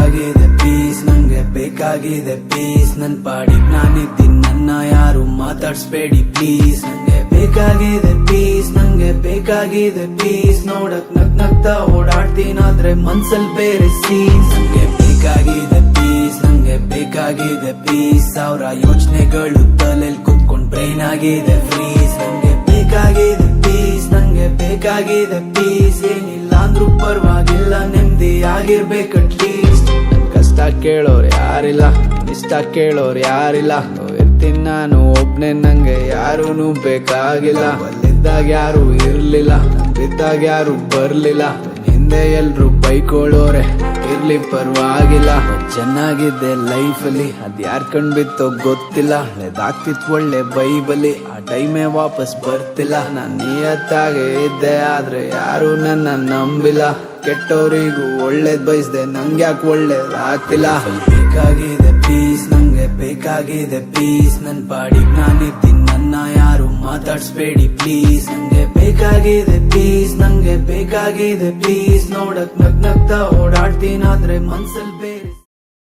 ಬೇಕಾಗಿದೆ ಪೀಸ್, ನಂಗೆ ಬೇಕಾಗಿದೆ ಪೀಸ್. ನನ್ ಪಾಡಿಗ್ ನಾನಿದ್ದೀನಿ, ನನ್ನ ಯಾರು ಮಾತಾಡ್ಸ್ಬೇಡಿ ಪ್ಲೀಸ್. ನಂಗೆ ಬೇಕಾಗಿದೆ ಪೀಸ್, ನಂಗೆ ಬೇಕಾಗಿದೆ ಪೀಸ್. ನೋಡಕ್ ನಗ್ತಾ ಓಡಾಡ್ತೀನಾದ್ರೆ ಮನ್ಸಲ್ ಬೇರೆ ಸೀನ್ಸ್. ನಂಗೆ ಬೇಕಾಗಿದೆ ಪೀಸ್, ನಂಗೆ ಬೇಕಾಗಿದೆ ಪೀಸ್. ಸಾವಿರ ಯೋಚನೆಗಳು ತಲೆಲ್ ಕುತ್ಕೊಂಡ್ ಬ್ರೈನ್ ಆಗಿದೆ ಫ್ರೀಸ್. ನಂಗೆ ಬೇಕಾಗಿದೆ ಪೀಸ್, ನಂಗೆ ಬೇಕಾಗಿದೆ ಪೀಸ್. ಏನಿಲ್ಲ ಅಂದ್ರೂ ಪರವಾಗಿಲ್ಲ, ನೆಮ್ಮದಿ ಆಗಿರ್ಬೇಕು ಅಟ್ಲೀಸ್ಟ್. ನನ್ ಕಷ್ಟ ಕೇಳೋರ್ ಯಾರಿಲ್ಲ, ಇಷ್ಟ ಕೇಳೋರ್ ಯಾರಿಲ್ಲ. ಇರ್ತೀನಿ ನಾನು ಒಬ್ನೇ, ನಂಗೆ ಯಾರೂನು ಬೇಕಾಗಿಲ್ಲ. ಅಲ್ಲಿದ್ದಾಗ ಯಾರು ಇರ್ಲಿಲ್ಲ, ಬಿದ್ದಾಗ ಯಾರು ಬರ್ಲಿಲ್ಲ. ಹಿಂದೆ ಎಲ್ರು ಬೈಕೊಳ್ಳೋರೆ, ಇರ್ಲಿ ಪರವಾಗಿಲ್ಲ. ಚೆನ್ನಾಗಿದ್ದೆ ಲೈಫಲ್ಲಿ, ಅದ್ ಯಾರ್ ಕಂಡ್ ಬಿತ್ತೋ ಗೊತ್ತಿಲ್ಲ. ಹಳೆದಾಗ್ತಿತ್ ಒಳ್ಳೆ ಬೈಬಲಿ, ಆ ಟೈಮೇ ವಾಪಸ್ ಬರ್ತಿಲ್ಲ. ನಾನ್ ನಿಯತ್ತಾಗೆ ಇದ್ದೆ, ಆದ್ರೆ ಯಾರು ನನ್ನ ನಂಬಿಲ್ಲ. ಕೆಟ್ಟವರಿಗೂ ಒಳ್ಳೇದ್ ಬಯಸ್ದೆ, ನಂಗ್ಯಾಕ್ ಒಳ್ಳೇದ್ ಆಗ್ತಿಲ್ಲ. ಬೇಕಾಗಿದೆ ಪೀಸ್, ನಂಗೆ ಬೇಕಾಗಿದೆ ಪೀಸ್. ನನ್ ಪಾಡಿಗ್ ನಾನಿದ್ದೀನಿ, ನನ್ನ ಯಾರು ಮಾತಾಡ್ಸ್ಬೇಡಿ ಪ್ಲೀಸ್. ನಂಗೆ ಬೇಕಾಗಿದೆ ಪೀಸ್, ನಂಗೆ ಬೇಕಾಗಿದೆ ಪೀಸ್. ನೋಡಕ್ ನಗ್ತಾ ಓಡಾಡ್ತೀನಾದ್ರೆ ಮನ್ಸಲ್